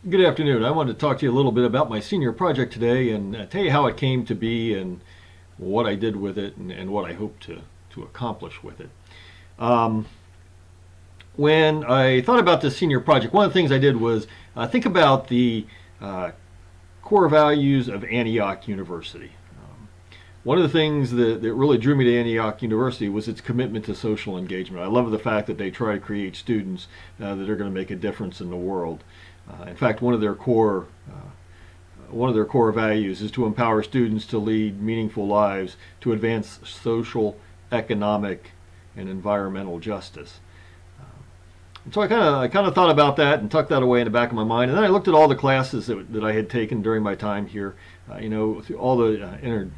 Good afternoon. I wanted to talk to you a little bit about my senior project today and tell you how it came to be and what I did with it and what I hope to accomplish with it. Um, when I thought about this senior project, one of the things I did was think about the uh, core values of Antioch University. One of the things that really drew me to Antioch University was its commitment to social engagement. I love the fact that they try to create students that are going to make a difference in the world. In fact, one of their core values is to empower students to lead meaningful lives to advance social, economic, and environmental justice. And so I kind of thought about that and tucked that away in the back of my mind. And then I looked at all the classes that I had taken during my time here. All the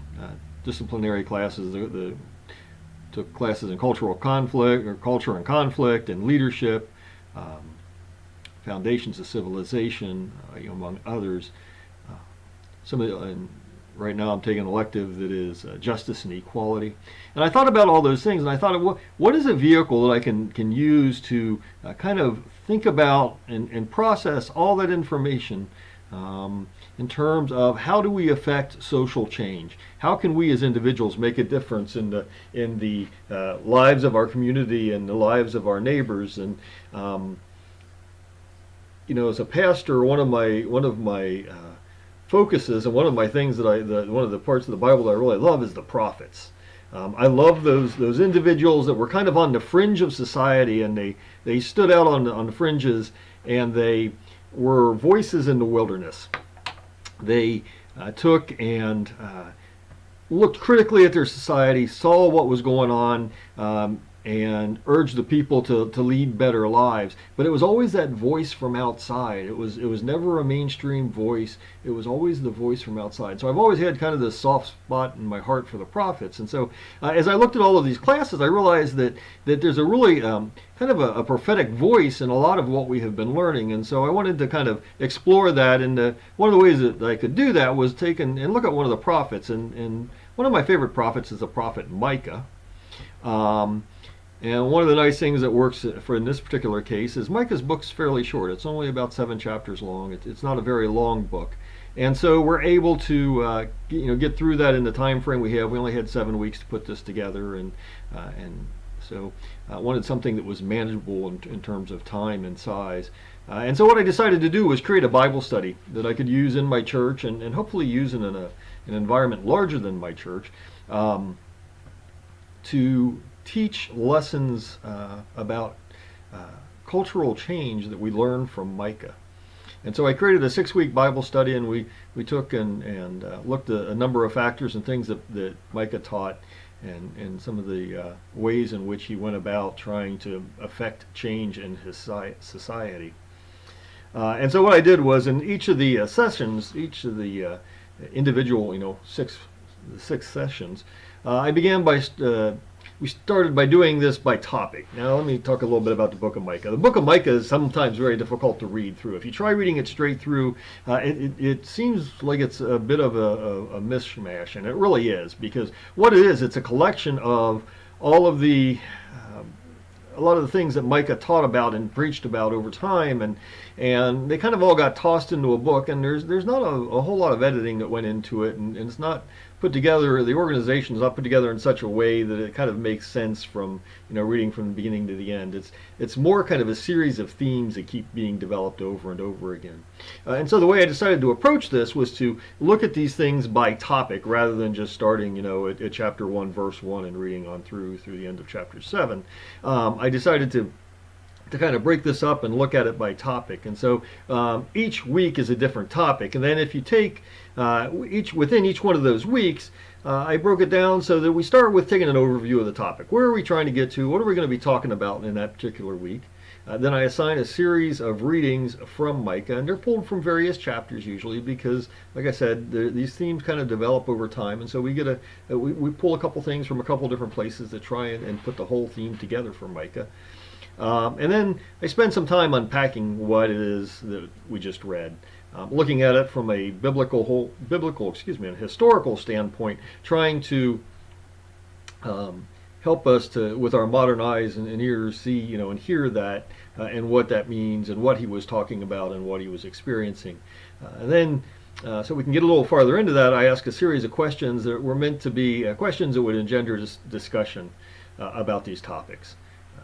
interdisciplinary classes, took classes in cultural conflict or culture and conflict and leadership, um, foundations of civilization, among others. Uh, some of the, and right now I'm taking an elective that is justice and equality. And I thought about all those things, and I thought, what is a vehicle that I can use to kind of think about and process all that information in terms of how do we affect social change? How can we as individuals make a difference in the lives of our community and the lives of our neighbors? And as a pastor, one of my focuses and one of my things one of the parts of the Bible that I really love is the prophets. I love those individuals that were kind of on the fringe of society, and they stood out on the fringes, and they were voices in the wilderness. They took and looked critically at their society, saw what was going on, and urged the people to lead better lives. But it was always that voice from outside. It was never a mainstream voice. It was always the voice from outside. So I've always had kind of this soft spot in my heart for the prophets. And so as I looked at all of these classes, I realized that there's a really kind of a prophetic voice in a lot of what we have been learning. And so I wanted to kind of explore that. And one of the ways that I could do that was take and look at one of the prophets. And one of my favorite prophets is the prophet Micah. And one of the nice things that works for in this particular case is Micah's book's fairly short. It's only about 7 chapters long. It's not a very long book, and so we're able to get through that in the time frame we have. We only had 7 weeks to put this together, and so wanted something that was manageable in terms of time and size. And so what I decided to do was create a Bible study that I could use in my church and hopefully use in an environment larger than my church, to teach lessons about cultural change that we learn from Micah. And so I created a 6-week Bible study, and we took and looked at a number of factors and things that Micah taught, and some of the ways in which he went about trying to affect change in his society. And so what I did was, in each of the sessions, each of the individual, six sessions, I began by we started by doing this by topic. Now let me talk a little bit about the book of Micah. The book of Micah is sometimes very difficult to read through. If you try reading it straight through, it seems like it's a bit of a mishmash, and it really is, because what it is, it's a collection of all of a lot of the things that Micah taught about and preached about over time, and they kind of all got tossed into a book, and there's not a whole lot of editing that went into it, and it's not put together, the organization is not put together in such a way that it kind of makes sense from reading from the beginning to the end. It's more kind of a series of themes that keep being developed over and over again. And so the way I decided to approach this was to look at these things by topic rather than just starting at chapter 1 verse 1 and reading on through the end of chapter 7. I decided to kind of break this up and look at it by topic. And so each week is a different topic. And then if you take within each one of those weeks, I broke it down so that we start with taking an overview of the topic. Where are we trying to get to? What are we going to be talking about in that particular week? Then I assign a series of readings from Micah, and they're pulled from various chapters usually because, like I said, these themes kind of develop over time, and so we pull a couple things from a couple different places to try and put the whole theme together for Micah. And then I spend some time unpacking what it is that we just read, looking at it from a historical standpoint, trying to help us to, with our modern eyes and ears, see, and hear that and what that means and what he was talking about and what he was experiencing. And then, so we can get a little farther into that, I ask a series of questions that were meant to be questions that would engender discussion about these topics.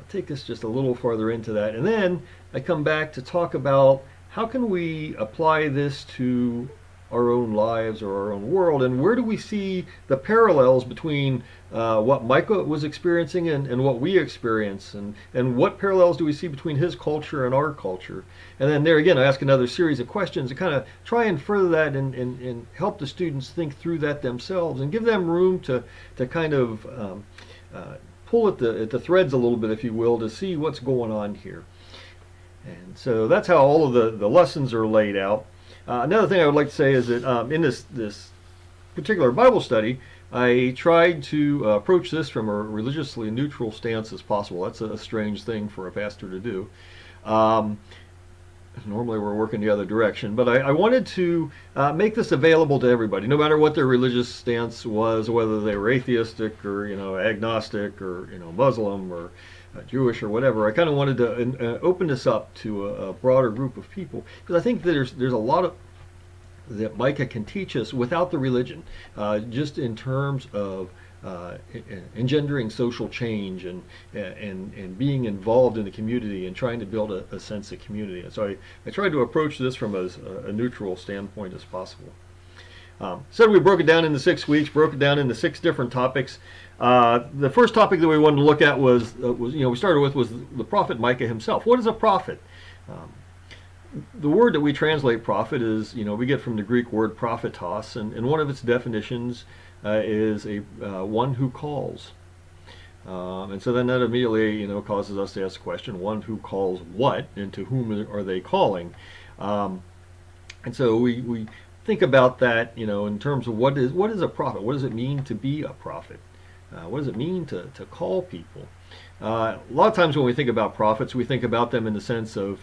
Take us just a little farther into that, and then I come back to talk about how can we apply this to our own lives or our own world, and where do we see the parallels between what Micah was experiencing and what we experience, and what parallels do we see between his culture and our culture. And then there again I ask another series of questions to kind of try and further that and help the students think through that themselves and give them room to kind of pull at the threads a little bit, if you will, to see what's going on here. And so that's how all of the lessons are laid out. Another thing I would like to say is that in this particular Bible study, I tried to approach this from a religiously neutral stance as possible. That's a strange thing for a pastor to do. Normally we're working the other direction, but I wanted to make this available to everybody, no matter what their religious stance was, whether they were atheistic or agnostic or Muslim or Jewish or whatever. I kind of wanted to open this up to a broader group of people, because I think that there's a lot of that Micah can teach us without the religion, just in terms of engendering social change and being involved in the community and trying to build a sense of community. And so I tried to approach this from as a neutral standpoint as possible. So we broke it down into 6 weeks, broke it down into 6 different topics. The first topic that we wanted to look at was we started with was the prophet Micah himself. What is a prophet? The word that we translate prophet is, we get from the Greek word prophetos, and one of its definitions is a one who calls. And so then that immediately, causes us to ask the question, one who calls what, and to whom are they calling? And so we think about that, in terms of what is a prophet? What does it mean to be a prophet? What does it mean to call people? A lot of times when we think about prophets, we think about them in the sense of,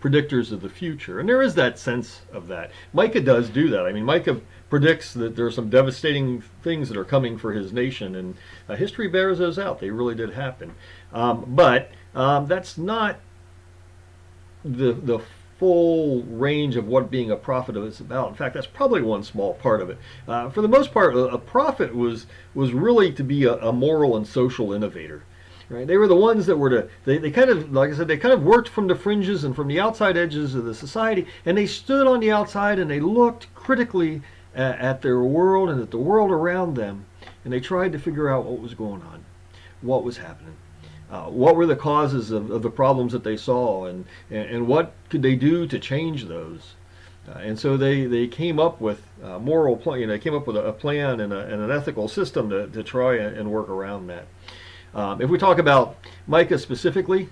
predictors of the future. And there is that sense of that. Micah does do that. I mean, Micah predicts that there are some devastating things that are coming for his nation, and history bears those out. They really did happen. But that's not the full range of what being a prophet is about. In fact, that's probably one small part of it. For the most part, a prophet was really to be a moral and social innovator. Right? They were the ones that were they kind of, like I said, they kind of worked from the fringes and from the outside edges of the society, and they stood on the outside and they looked critically at their world and at the world around them, and they tried to figure out what was going on, what was happening. What were the causes of the problems that they saw, and what could they do to change those? And so they came up with moral plan. They came up with a plan and an ethical system to try and work around that. If we talk about Micah specifically,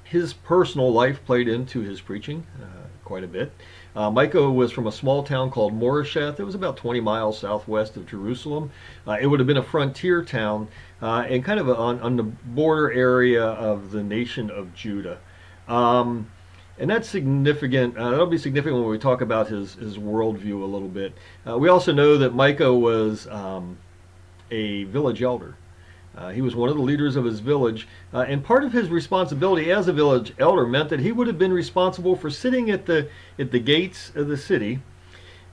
his personal life played into his preaching quite a bit. Micah was from a small town called Moresheth. It was about 20 miles southwest of Jerusalem. It would have been a frontier town and kind of on the border area of the nation of Judah. And that's significant. That'll be significant when we talk about his worldview a little bit. We also know that Micah was a village elder. He was one of the leaders of his village, and part of his responsibility as a village elder meant that he would have been responsible for sitting at the gates of the city,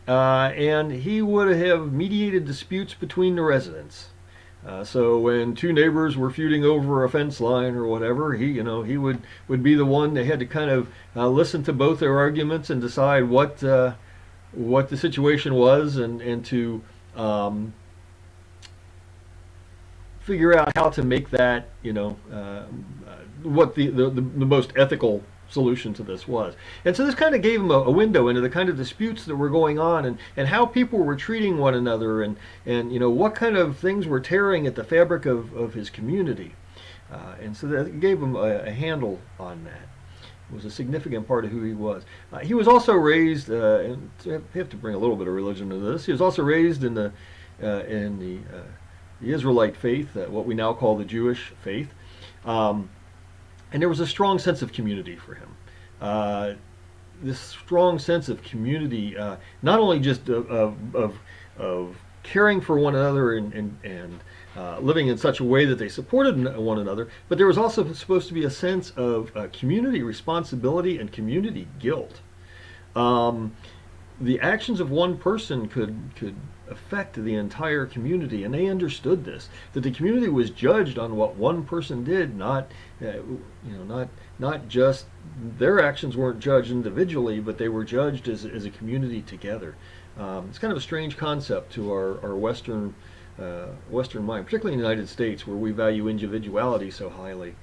and he would have mediated disputes between the residents. So when two neighbors were feuding over a fence line or whatever, he would be the one that had to kind of listen to both their arguments and decide what the situation was, and to figure out how to make that, what the most ethical solution to this was. And so this kind of gave him a window into the kind of disputes that were going on, and how people were treating one another, and what kind of things were tearing at the fabric of his community. And so that gave him a handle on that. It was a significant part of who he was. He was also raised, and I have to bring a little bit of religion into this, he was also raised in the Israelite faith, what we now call the Jewish faith, and there was a strong sense of community for him. This strong sense of community, not only just of caring for one another and living in such a way that they supported one another, but there was also supposed to be a sense of community responsibility and community guilt. Um, the actions of one person could affect the entire community, and they understood this. That the community was judged on what one person did, not not just their actions weren't judged individually, but they were judged as a community together. It's kind of a strange concept to our Western mind, particularly in the United States, where we value individuality so highly.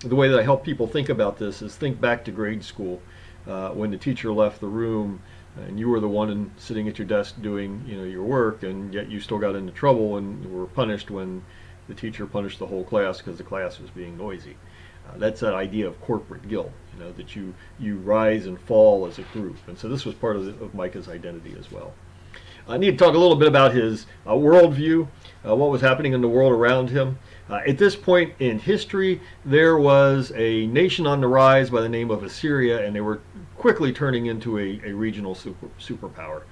The way that I help people think about this is think back to grade school, when the teacher left the room and you were the one sitting at your desk doing your work, and yet you still got into trouble and were punished when the teacher punished the whole class because the class was being noisy. That's that idea of corporate guilt, that you rise and fall as a group. And so this was part of Micah's identity as well. I need to talk a little bit about his worldview, what was happening in the world around him. At this point in history, there was a nation on the rise by the name of Assyria, and they were quickly turning into a regional superpower.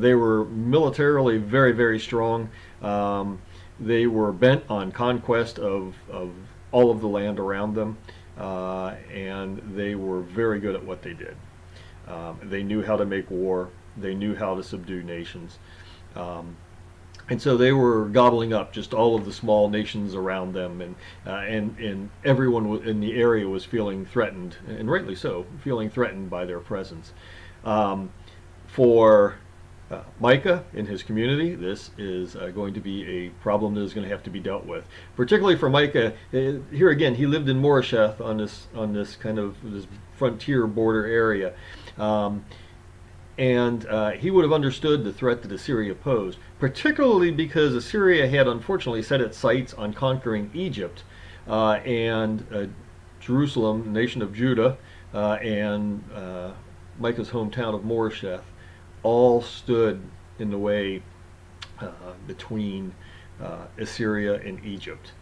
They were militarily very, very strong. They were bent on conquest of all of the land around them, and they were very good at what they did. They knew how to make war. They knew how to subdue nations. And so they were gobbling up just all of the small nations around them, and everyone in the area was feeling threatened, and rightly so, feeling threatened by their presence. For Micah and his community, this is going to be a problem that is going to have to be dealt with. Particularly for Micah, here again, he lived in Moresheth on this kind of this frontier border area. And he would have understood the threat that Assyria posed, particularly because Assyria had unfortunately set its sights on conquering Egypt, and Jerusalem, the nation of Judah, and Micah's hometown of Moresheth all stood in the way between Assyria and Egypt.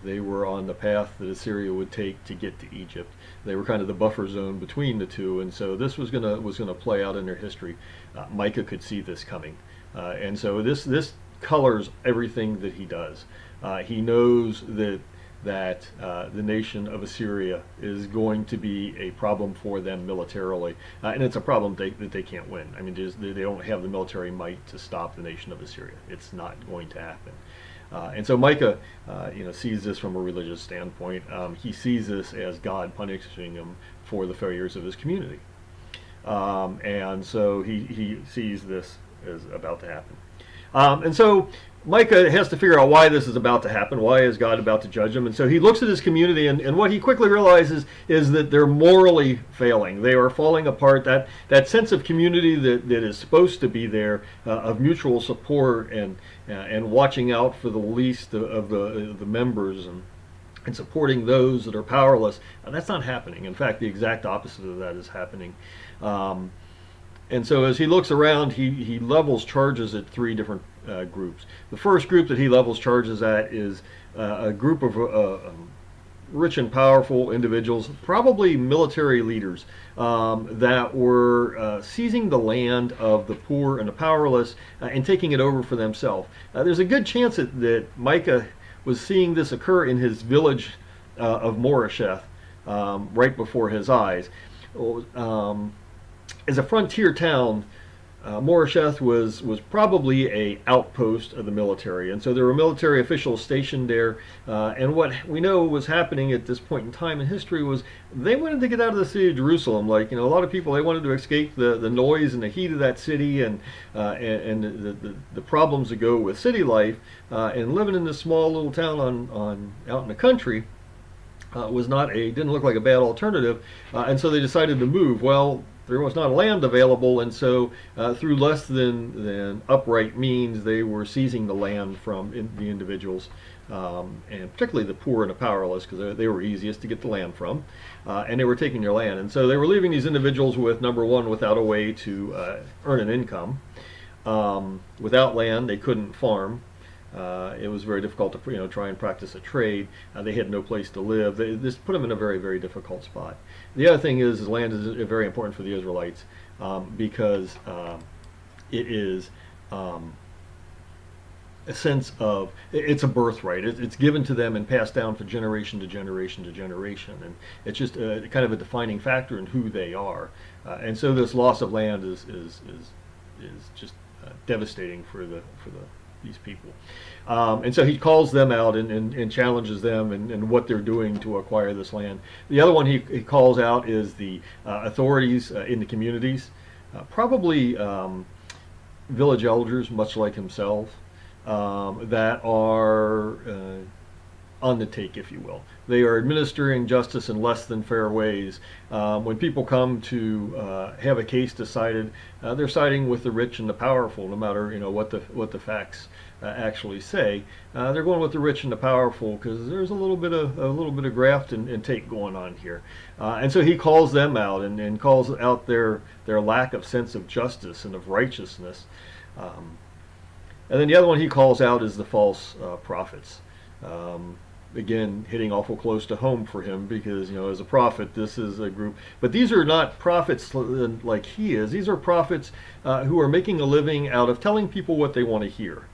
They were on the path that Assyria would take to get to Egypt. They were kind of the buffer zone between the two, and so this was gonna play out in their history. Micah could see this coming, and so this colors everything that he does. He knows that the nation of Assyria is going to be a problem for them militarily, and it's a problem that they can't win. I mean, they don't have the military might to stop the nation of Assyria. It's not going to happen. And so Micah, sees this from a religious standpoint. He sees this as God punishing him for the failures of his community, and so he sees this as about to happen. And so Micah has to figure out why this is about to happen. Why is God about to judge him? And so he looks at his community, and what he quickly realizes is that they're morally failing. They are falling apart. That sense of community that is supposed to be there, of mutual support and watching out for the least of the members and supporting those that are powerless, that's not happening. In fact, the exact opposite of that is happening. And so as he looks around, he levels charges at three different groups. The first group that he levels charges at is a group of rich and powerful individuals, probably military leaders, that were seizing the land of the poor and the powerless and taking it over for themselves. There's a good chance that Micah was seeing this occur in his village of Moresheth right before his eyes. As a frontier town, Moresheth was probably a outpost of the military, and so there were military officials stationed there. And what we know was happening at this point in time in history was they wanted to get out of the city of Jerusalem. Like a lot of people, they wanted to escape the noise and the heat of that city and the problems that go with city life. And living in this small little town out in the country didn't look like a bad alternative. And so they decided to move. Well, there was not land available, and so through less than upright means, they were seizing the land from the individuals, and particularly the poor and the powerless, because they were easiest to get the land from, and they were taking their land. And so they were leaving these individuals with, number one, without a way to earn an income. Without land, they couldn't farm. It was very difficult to try and practice a trade. They had no place to live. This put them in a very, very difficult spot. The other thing is land is very important for the Israelites, because it is a sense of it's a birthright. It's given to them and passed down from generation to generation to generation, and it's just kind of a defining factor in who they are. And so this loss of land is just devastating for these people. And so he calls them out and challenges them and what they're doing to acquire this land. The other one he calls out is the authorities in the communities, probably village elders, much like himself, that are on the take, if you will. They are administering justice in less than fair ways. When people come to have a case decided, they're siding with the rich and the powerful, no matter what the facts actually say. They're going with the rich and the powerful because there's a little bit of graft and take going on here. And so he calls them out and calls out their lack of sense of justice and of righteousness. And then the other one he calls out is the false prophets. Again, hitting awful close to home for him because, as a prophet, this is a group. But these are not prophets like he is. These are prophets who are making a living out of telling people what they want to hear.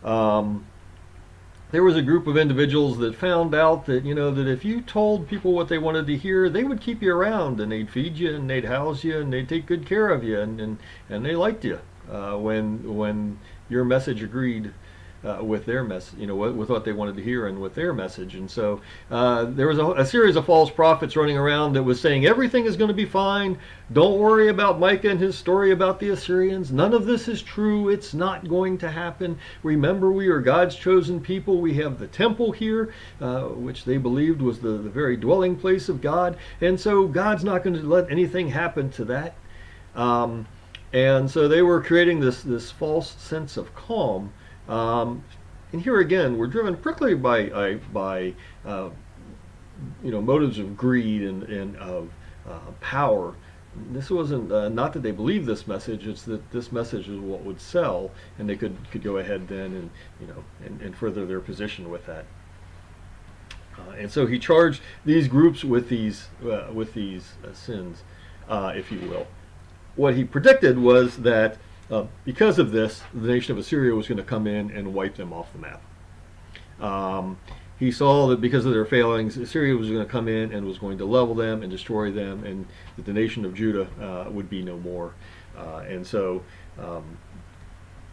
There was a group of individuals that found out that, that if you told people what they wanted to hear, they would keep you around and they'd feed you and they'd house you and they'd take good care of you and they liked you when your message agreed with their message, with what they wanted to hear and with their message. And so there was a series of false prophets running around that was saying everything is going to be fine. Don't worry about Micah and his story about the Assyrians. None of this is true. It's not going to happen. Remember, we are God's chosen people. We have the temple here, which they believed was the very dwelling place of God. And so God's not going to let anything happen to that. And so they were creating this false sense of calm. And here again, we're driven particularly by motives of greed and of power. This wasn't not that they believed this message; it's that this message is what would sell, and they could go ahead then and further their position with that. And so he charged these groups with these sins, if you will. What he predicted was that. Because of this, the nation of Assyria was going to come in and wipe them off the map. He saw that because of their failings, Assyria was going to come in and was going to level them and destroy them, and that the nation of Judah would be no more. And so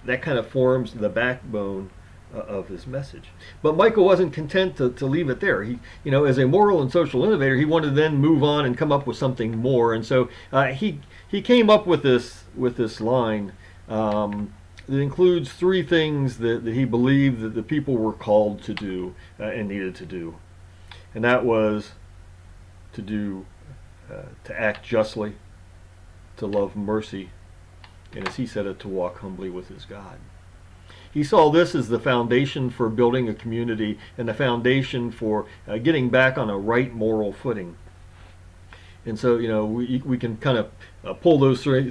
that kind of forms the backbone of his message. But Micah wasn't content to leave it there. He, as a moral and social innovator, he wanted to then move on and come up with something more. And so he came up with this line. It includes three things that he believed that the people were called to do and needed to do. And that was to act justly, to love mercy, and as he said it, to walk humbly with his God. He saw this as the foundation for building a community and the foundation for getting back on a right moral footing. And so, we can kind of pull those three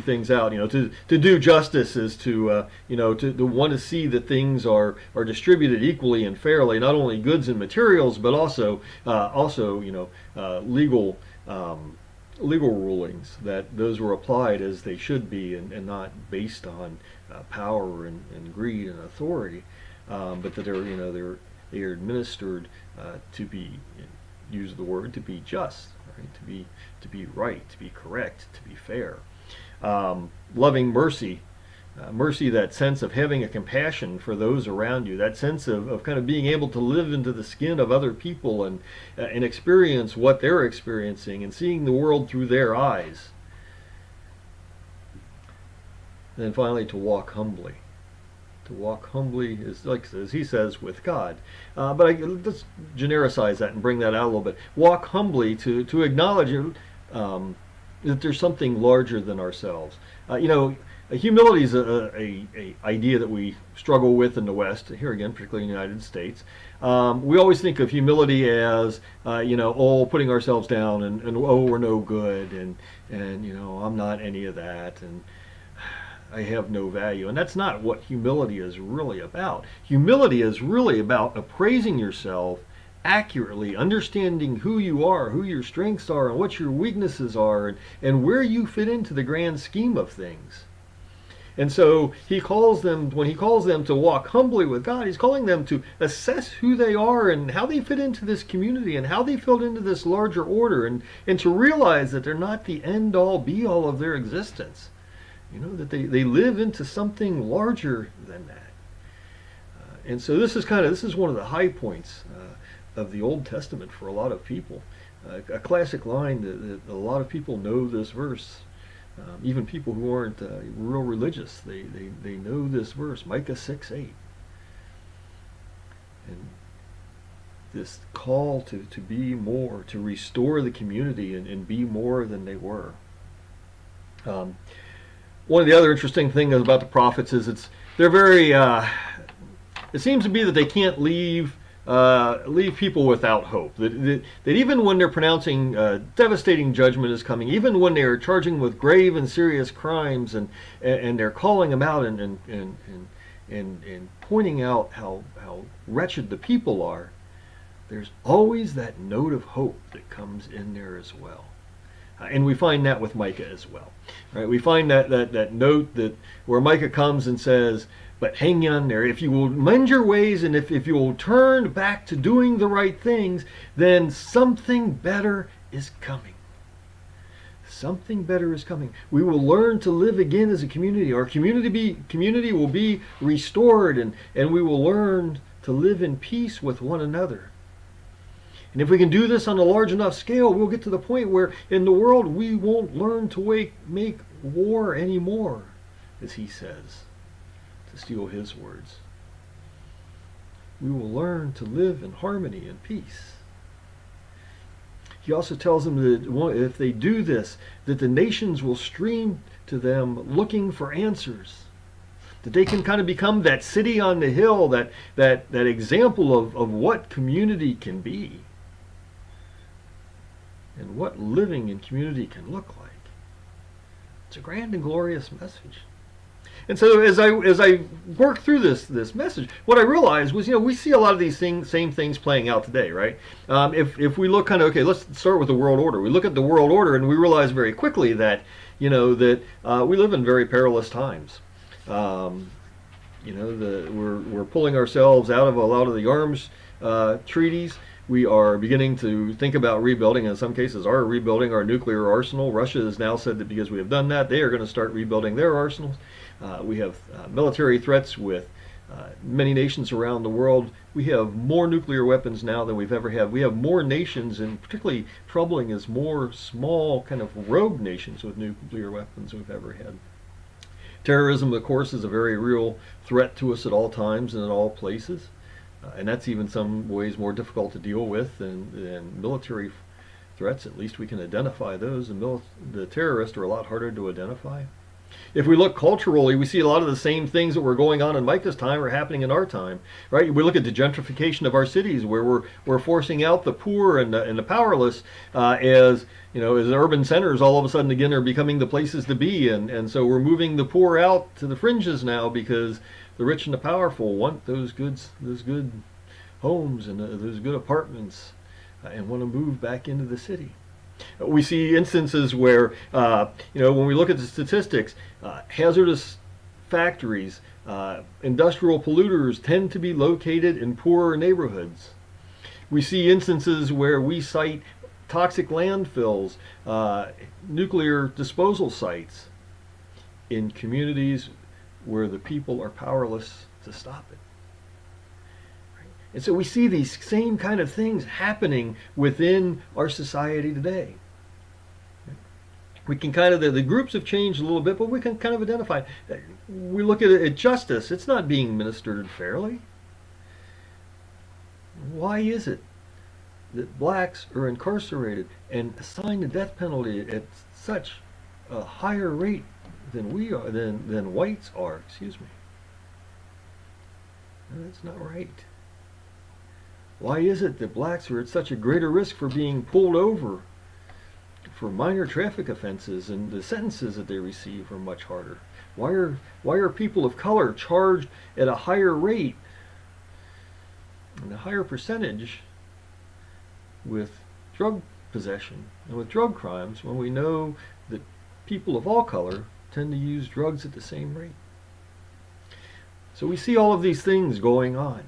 things out. To do justice is to want to see that things are distributed equally and fairly, not only goods and materials, but also legal rulings, that those were applied as they should be and not based on power and greed and authority, but that they are administered to be, use the word, to be just, right? to be right, to be correct, to be fair. Loving mercy, that sense of having a compassion for those around you, that sense of kind of being able to live into the skin of other people and experience what they're experiencing and seeing the world through their eyes. And then finally, to walk humbly. To walk humbly is, like as he says, with God. But let's genericize that and bring that out a little bit. Walk humbly to acknowledge that there's something larger than ourselves. Humility is a idea that we struggle with in the West, here again, particularly in the United States. We always think of humility as, putting ourselves down and we're no good and I'm not any of that and I have no value. And that's not what humility is really about. Humility is really about appraising yourself accurately, understanding who you are, who your strengths are, and what your weaknesses are, and where you fit into the grand scheme of things. And so he calls them, when he calls them to walk humbly with God, he's calling them to assess who they are and how they fit into this community and how they fit into this larger order, and to realize that they're not the end all be all of their existence. That they live into something larger than that. And so this is one of the high points of the Old Testament for a lot of people. A classic line that a lot of people know this verse. Even people who aren't real religious, they know this verse, Micah 6:8. And this call to be more, to restore the community and be more than they were. One of the other interesting things about the prophets is they're very, it seems to be that they can't leave people without hope. That even when they're pronouncing devastating judgment is coming, even when they're charging with grave and serious crimes, and they're calling them out and pointing out how wretched the people are, there's always that note of hope that comes in there as well. And we find that with Micah as well. Right? We find that note that where Micah comes and says, but hang on there. If you will mend your ways, and if you will turn back to doing the right things, then something better is coming. Something better is coming. We will learn to live again as a community. Our community will be restored, and we will learn to live in peace with one another. And if we can do this on a large enough scale, we'll get to the point where in the world we won't learn to make war anymore, as he says, to steal his words. We will learn to live in harmony and peace. He also tells them that if they do this, that the nations will stream to them looking for answers. That they can kind of become that city on the hill, that example of what community can be. And what living in community can look like. It's a grand and glorious message. And so as I worked through this message, what I realized was, we see a lot of these same things playing out today, right? If we look okay, let's start with the world order. We look at the world order and we realize very quickly that, we live in very perilous times. We're pulling ourselves out of a lot of the arms treaties. We are beginning to think about rebuilding, in some cases are rebuilding our nuclear arsenal. Russia has now said that because we have done that, they are going to start rebuilding their arsenals. We have military threats with many nations around the world. We have more nuclear weapons now than we've ever had. We have more nations, and particularly troubling is more small kind of rogue nations with nuclear weapons we've ever had. Terrorism, of course, is a very real threat to us at all times and in all places. And that's even some ways more difficult to deal with than military threats. At least we can identify those. The terrorists are a lot harder to identify. If we look culturally, we see a lot of the same things that were going on in Micah's time are happening in our time, right? We look at the gentrification of our cities, where we're forcing out the poor and the powerless, as urban centers all of a sudden again are becoming the places to be, and so we're moving the poor out to the fringes now because the rich and the powerful want those good homes and those good apartments, and want to move back into the city. We see instances where, when we look at the statistics, hazardous factories, industrial polluters tend to be located in poorer neighborhoods. We see instances where we cite toxic landfills, nuclear disposal sites in communities where the people are powerless to stop it. And so we see these same kind of things happening within our society today. We can kind of, the groups have changed a little bit, but we can kind of identify. We look at justice, it's not being administered fairly. Why is it that blacks are incarcerated and assigned the death penalty at such a higher rate than we are, than whites are, excuse me? No, that's not right. Why is it that blacks are at such a greater risk for being pulled over for minor traffic offenses, and the sentences that they receive are much harder? Why are people of color charged at a higher rate and a higher percentage with drug possession and with drug crimes when we know that people of all color tend to use drugs at the same rate? So we see all of these things going on.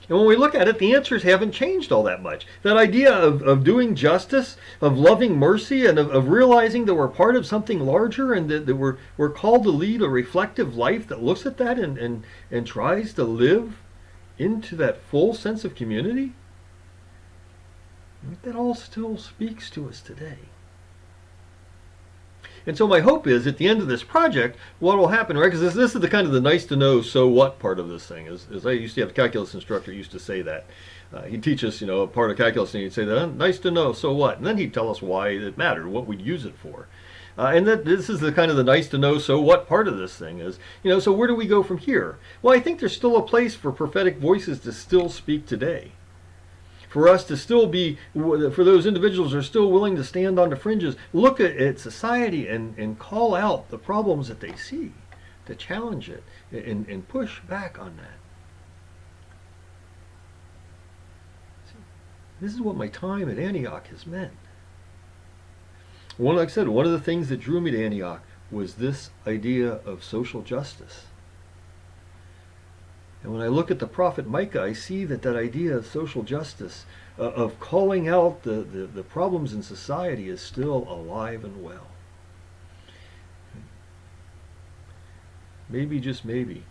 And when we look at it, the answers haven't changed all that much. That idea of doing justice, of loving mercy, and of realizing that we're part of something larger and that we're called to lead a reflective life that looks at that and tries to live into that full sense of community, that all still speaks to us today. And so my hope is at the end of this project, what will happen, right? Because this is the kind of the nice to know, so what part of this thing. As I used to have a calculus instructor used to say that. He'd teach us, a part of calculus, and he'd say that, nice to know, so what? And then he'd tell us why it mattered, what we'd use it for. And that this is the kind of the nice to know, so what part of this thing is. So where do we go from here? Well, I think there's still a place for prophetic voices to still speak today. For us to still be, for those individuals who are still willing to stand on the fringes, look at society and call out the problems that they see, to challenge it and push back on that. This is what my time at Antioch has meant. Like I said, one of the things that drew me to Antioch was this idea of social justice. And when I look at the prophet Micah, I see that idea of social justice, of calling out the problems in society, is still alive and well. Maybe, just maybe,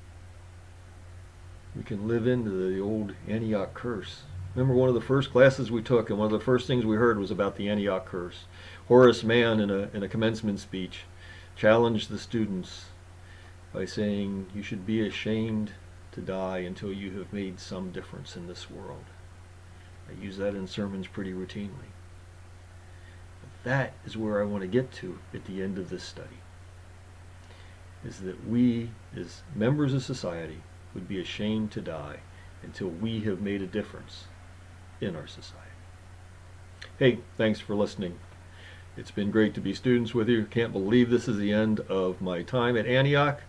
we can live into the old Antioch curse. Remember one of the first classes we took, and one of the first things we heard was about the Antioch curse. Horace Mann, in a commencement speech, challenged the students by saying, you should be ashamed to die until you have made some difference in this world. I use that in sermons pretty routinely. But that is where I want to get to at the end of this study, is that we, as members of society, would be ashamed to die until we have made a difference in our society. Hey, thanks for listening. It's been great to be students with you. Can't believe this is the end of my time at Antioch.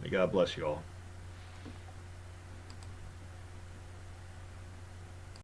May God bless you all.